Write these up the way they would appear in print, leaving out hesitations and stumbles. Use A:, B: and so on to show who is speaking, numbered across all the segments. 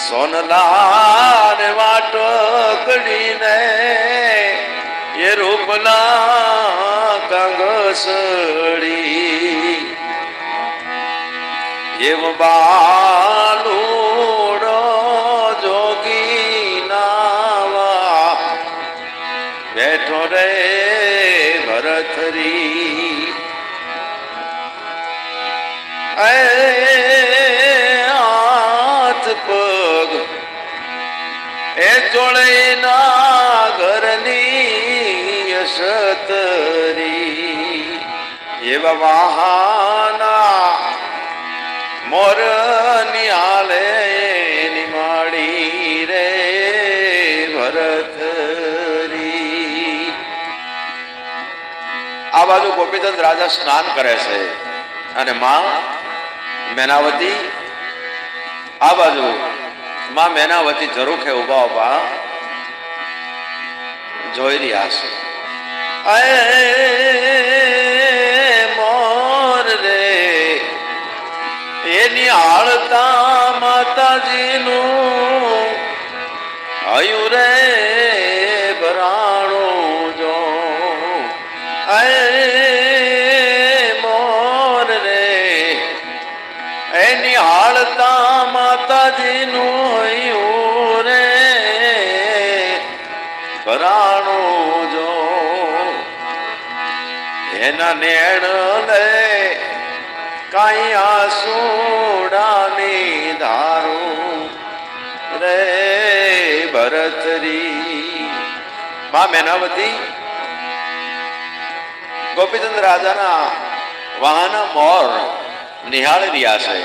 A: સોનલા ને વાટકડીને એ રૂપલા કંગસડી એવ બાલુડો જોગી નાવા બેઠો રે ભરથરી હાથ પગ એ જોડે ના ઘરની સતરી એવા વાહના મોર નિહાળે નિમાડી રે ભરથરી. આ બાજુ ગોપીચંદ રાજા સ્નાન કરે છે અને માં મેનાવતી આ બાજુ માં મેનાવતી ઝરૂખે ઉભા ઉભા જોઈ રહ્યા છે. મોર રે એની હાળતા માતાજીનું હયું રે ભરાણું જો મોર રે એની હાળતા માતાજીનું હયું રે ભરાણું જો એના નેણ લે કાઈ આસુડાની ધારું રે ભરથરી. માં મેનાવતી ગોપીચંદ રાજાના વાહન મોર નિહાળી રહ્યા છે.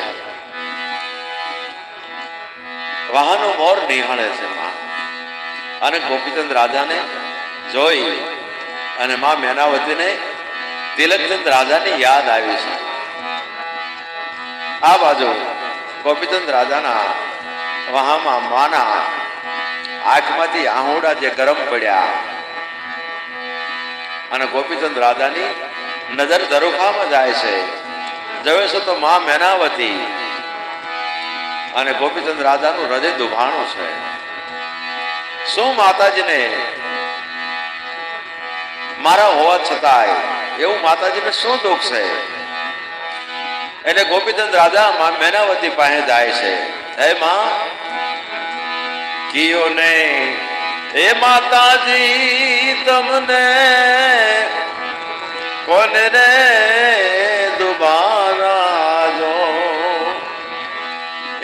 A: વાહનો મોર નિહાળે છે માં અને ગોપીચંદ રાજાને જોઈ અને માં મેનાવતીને તિલકચંદ રાજાની યાદ આવી છે. આ બાજુ ગોપીચંદ રાજાના વહામાં માના આંખમાંથી આહુડા જે ગરમ પડ્યા અને ગોપીચંદ રાજાની નજર ઝરૂખામાં જાય છે. જોવે છે તો માં મેનાવતી અને ગોપીચંદ રાજાનું હૃદય દુભાણું છે. શું માતાજીને મારા હોવા છતાંય એવું માતાજીને શું દુઃખ છે? એટલે ગોપીચંદ રાજા માં મેનાવતી પાસે જાય છે. હે માં કિયો ને હે માતાજી તમને કોને રે દુબારા જો.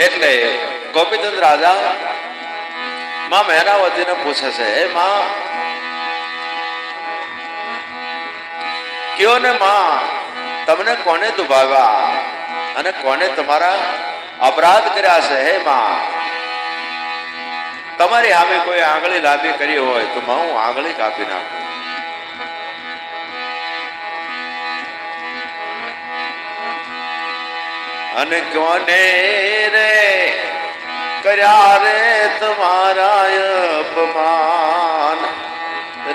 A: એટલે ગોપીચંદ રાજા માં મેનાવતીને પૂછે છે, હે માં કયો ને માં તમને કોને દુભાવ્યા અને કોને તમારા અપરાધ કર્યા છે? હે માં તમારી સામે કોઈ આંગળી લાંબી કરી હોય તો હું આંગળી કાપી નાખું. અને કોને રે કર્યા રે તમારા અપમાન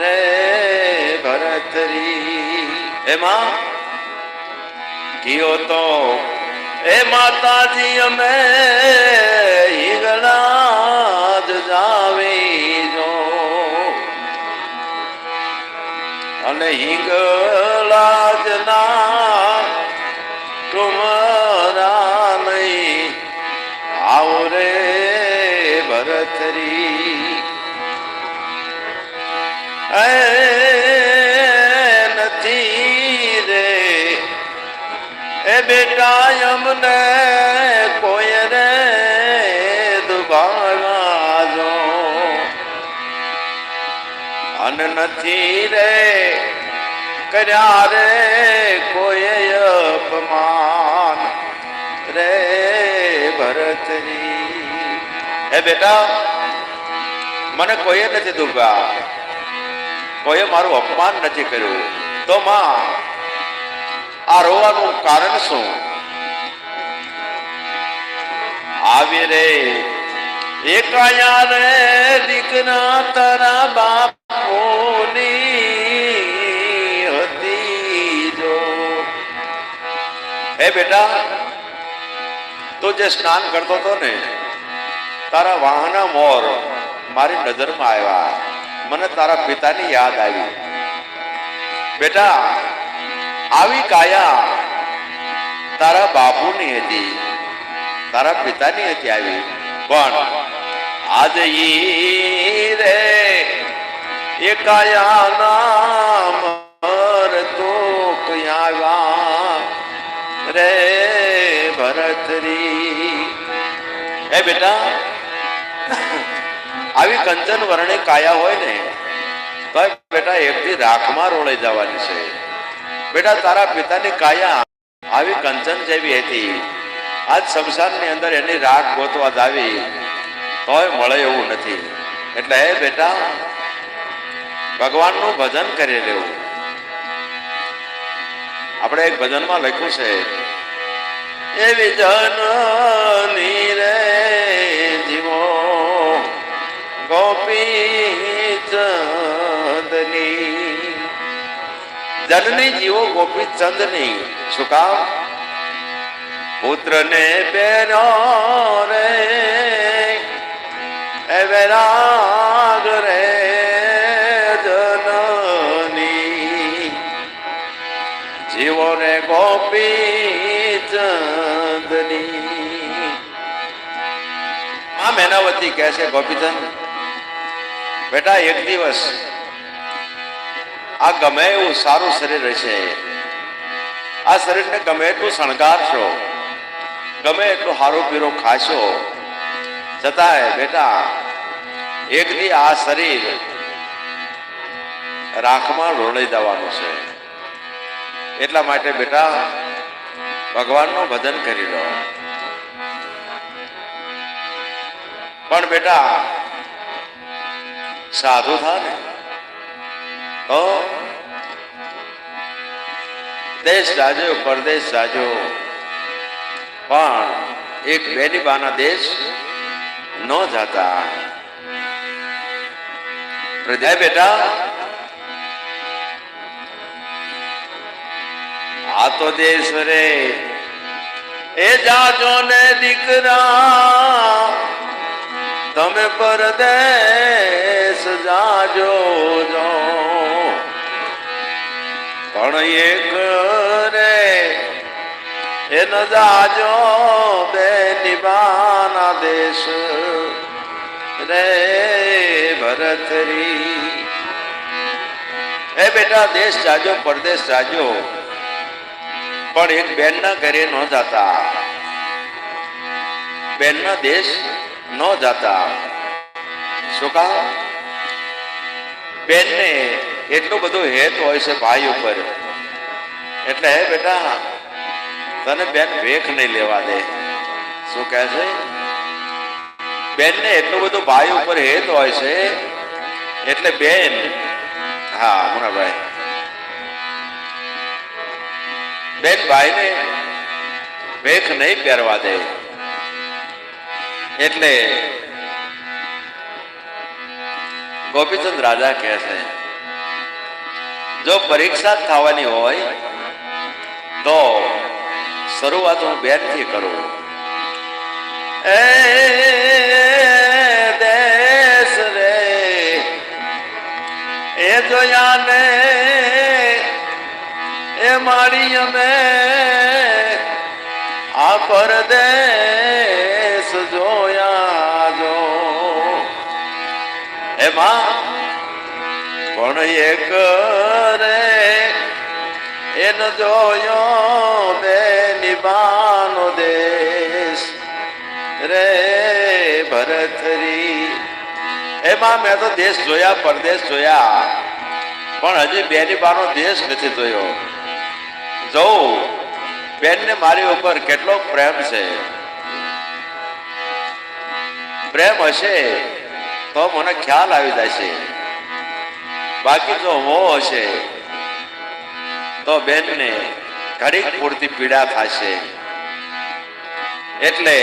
A: રે ભરથરી. એમાં કયો તો એ માતાજી અમે હિંગળા જ જાવી જો અને હિંગળા જ ના તુમરા નહીં આવો રે ભરથરી. નથી રે એ બેટા અમને કોઈ રે દુભાવા જો અને નથી રે કર્યા રે કોઈ અપમાન રે ભરથરી. હે બેટા મને કોઈએ નથી દુભાવ્યા, કોઈએ મારું અપમાન નથી કર્યું, તો માં આ રોવાનું કારણ શું? આવી રે એકાયા રે દીકરા તારા બાપોની હતી જો. હે બેટા તું જે સ્નાન કરતો હતો ને તારા વાહના મોર મારી નજરમાં આવ્યા, મને તારા પિતાની યાદ આવી. બેટા, આવી કાયા તારા બાપુની હતી, તારા પિતાની હતી આવી, પણ આજે ઈ રે એ કાયા નામ તો આવ્યા રે ભરતરી. એ બેટા, આવી કંચન વર્ણે કાયા હોય ને તો બેટા એકથી રાખમાં રોળાઈ જવાની છે. બેટા, તારા પિતાની કાયા આવી કંચન જેવી હતી, આજ શમશાનની અંદર એની રાખ ગોતવા જાવી તોય મળે એવું નથી. એટલે હે બેટા, ભગવાનનું ભજન કરી લેવું. આપણે એક ભજનમાં લખ્યું છે, એવી જનની રે જીવો ગોપી ચંદની. જનની જીવો ગોપી ચંદની. શું કામ? પુત્ર ને બેનો રે એ વૈરાગ રે જનની, જીવો રે ગોપી ચંદની. માં મેનાવતી કહે છે, ગોપીચંદ બેટા, એક દિવસ આ ગમે એવું સારું શરીર હશે, આ શરીરને ગમે એટલું શણગારશો, ગમે એટલું હારું પીરો ખાશો, છતાંય બેટા એક દી આ શરીર રાખમાં રોળાઈ જવાનું છે. એટલા માટે બેટા ભગવાનનું ભજન કરી લો. પણ બેટા સાધુ થા ને તો દેશ જાજો, પરદેશ જાજો, પણ એક બેની બાના દેશ ન જાતા. બેટા, આ તો દેશ રે એ જાજો ને દીકરા, તમે પરદેશ જાજો જો, પણ એક રે એ ન જાજો બે નિબાના દેશ રે ભરતરી. એ બેટા, દેશ જાજો, પરદેશ જાજો, પણ એક બેન ના ઘરે ન જાતા, બેન ના દેશ ન જાતા. શું કામ? બેન ને એટલું બધું હેત હોય છે ભાઈ ઉપર, એટલે હે બેટા તને બેન ભેખ નહીં લેવા દે. શું કહે છે? બેન ને એટલું બધું ભાઈ ઉપર હેત હોય છે, એટલે બેન, હા મુનાભાઈ, બેન ભાઈ ને ભેખ નહીં પહેરવા દે. એટલે ગોપીચંદ રાજા કહે છે, જો પરીક્ષા થવાની હોય તો શરૂઆત હું બેન થી કરું. એ દેશ રે એ જોયા ને એ મારી અમે આ પરદેશ જોયા જો. એમાં પણ એક રે એન જોયો બે નિબાનો દેશ રે ભરતરી. એમાં મેં તો દેશ જોયા, પરદેશ જોયા, પણ હજી બે નિબાનો દેશ નથી જોયો. જોઉં બેન ને મારી ઉપર કેટલો પ્રેમ છે. પ્રેમ હશે તો મને ખ્યાલ આવી જશે, બાકી જો હો હશે તો બેન ને ઘડીક પૂરતી પીડા થશે. એટલે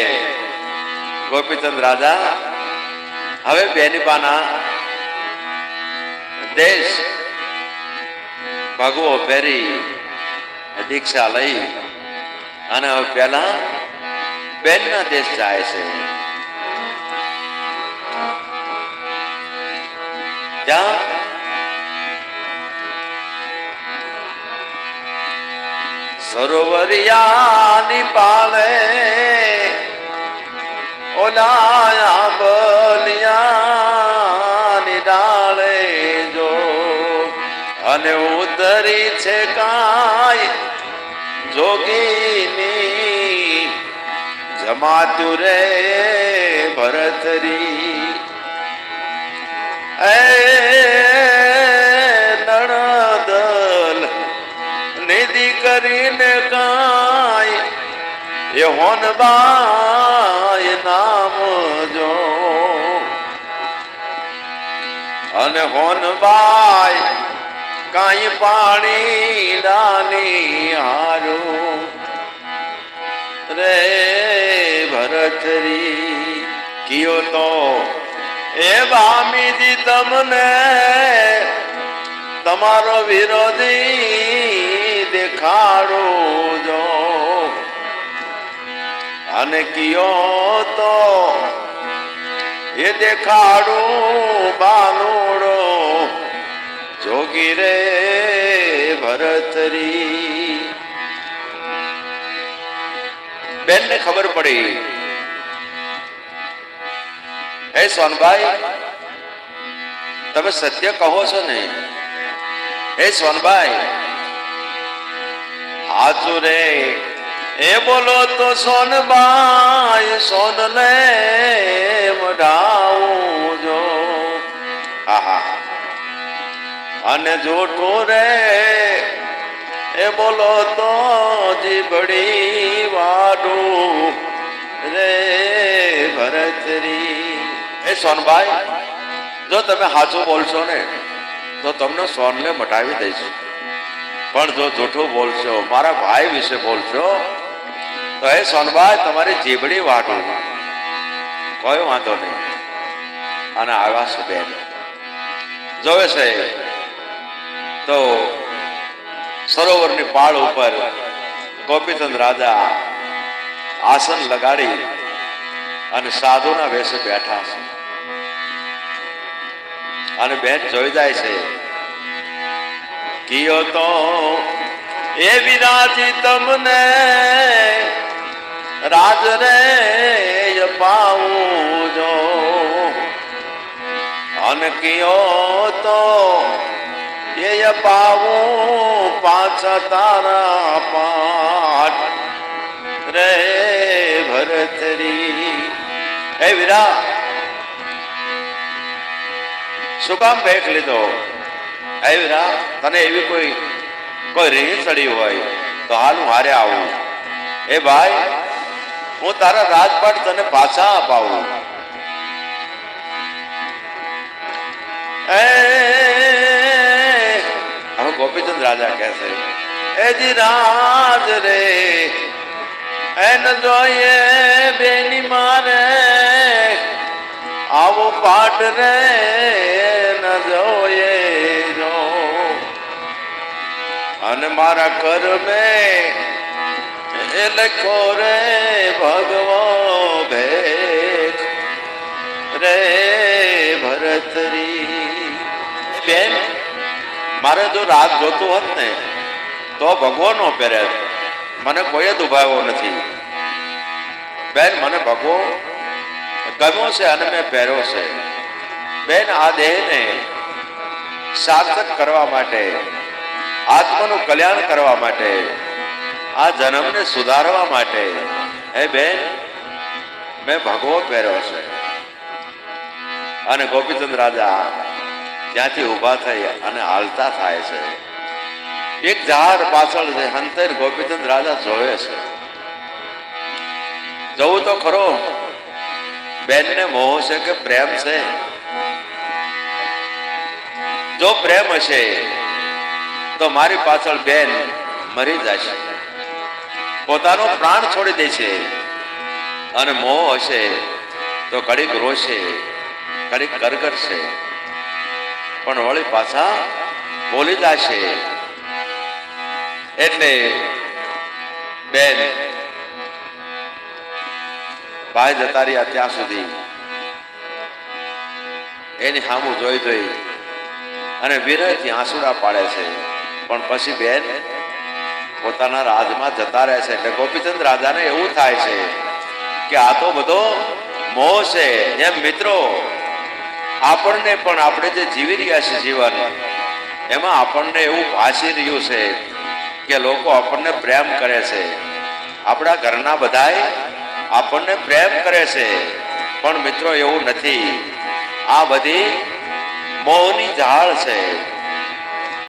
A: ગોપીચંદ રાજા હવે બેનીબાના દેશ ભગવો પહેરી દીક્ષા લઈ અને હવે પેલા બેન ના દેશ જાય છે. ક્યાં? સરોવરિયાની પાલે ઓલાયા બલિયાની ડાળે જો અને ઉતરી છે કાય જોગીની જમાતું રે ભરતરી એ નણદલ નિધિ કરીને કાય એ હોનબાય નામ જો અને હોનબાય કાંઈ પાણી ડાની હારું રે ભરતરી કયો તો એ બામીજી તમને તમારો વિરોધી દેખાડો જો અને કયો તો એ દેખાડું બાનુડો જોગી રે ભરતરી. બેન ને ખબર પડી એ સોનભાઈ તમે સત્ય કહો છો ને? એ સોનભાઈ હાચું રે એ બોલો તો સોનબાઈ સોન લે મઢાવું જો. આહા અને જોઠું રે એ બોલો તો જીબડી વાડું રે ભરતરી. એ સોનભાઈ જો તમે સાચું બોલશો ને તો તમને સોનને મટાવી દઈશું, પણ જો જૂઠું બોલશો મારા ભાઈ વિશે બોલશો તો એ સોનભાઈ તમારી જીબડી વાટું. કોઈ વાંધો નહીં. અને આવ્યા છે બેન જોવે છે તો સરોવરની પાળ ઉપર ગોપીચંદ રાજા આસન લગાડી અને સાધુના વેશે બેઠા છે. અને બેન જોઈ જાય છે કિયો તો એ વિરાજી તમને રાજ રે પાવું જો અને કિયો તો એ પાવું પાછા તારા પાઠ રે ભરતરી. હે વીરા શું કામ ભેખ લીધો? હે વીરા તને એવી કોઈ રીહ ચડી હોય તો હાલ હું હારે આવું. એ ભાઈ હું તારા રાજપાટ તને પાછા અપાવું. હવે ગોપીચંદ રાજા કહે છે એ જી રાજ રે એન જોઈએ બેની મારે આવો પાઠ રે ન જોઈએ જો અને મારા ઘર મેં એ લખો રે ભગવો ભેખ રે ભરતરી. બેન મારે જો રાત જોતું હોત ને તો ભગવો નો પહેરે. મને કોઈ જ ઉભાવ્યો નથી બેન. મને ભગવો ગમ્યો છે અને મેં પહેર્યો છે. બેન આ દેહને સાર્થક કરવા માટે, આત્માનું કલ્યાણ કરવા માટે, આ જન્મને સુધારવા માટે હે બેન મેં ભગવો પહેર્યો છે. અને ગોપીચંદ રાજા ત્યાંથી ઊભા થઈ અને હાલતા થાય છે. એક ઝાડ પાછળ હંતર ગોપીચંદ રાજા જોવે છે. જવું તો ખરો બેનને મોહ છે કે પ્રેમ છે? જો પ્રેમ હશે તો મારી પાછળ બેન મરી જશે, પોતાનો પ્રાણ છોડી દેશે. અને મોહ હશે તો ઘડીક રોશે, ઘડીક કરશે, પણ વળી પાછા બોલી જશે. એટલે બેન ભાઈ જતા રહ્યા ત્યાં સુધી એની સામું જોઈ અને વિરહથી આંસુડા પાડે છે. પણ પછી બેન પોતાના રાજમાં જતા રહે છે. એટલે ગોપીચંદ રાજાને એવું થાય છે કે આ તો બધો મોહ છે. એમ મિત્રો આપણને પણ આપણે જે જીવી રહ્યા છે જીવન, એમાં આપણને એવું ભાસી રહ્યું છે કે લોકો આપણને પ્રેમ કરે છે, આપણા ઘરના બધાય આપણને પ્રેમ કરે છે. પણ મિત્રો એવું નથી. આ બધી મોહની ઝાડ છે.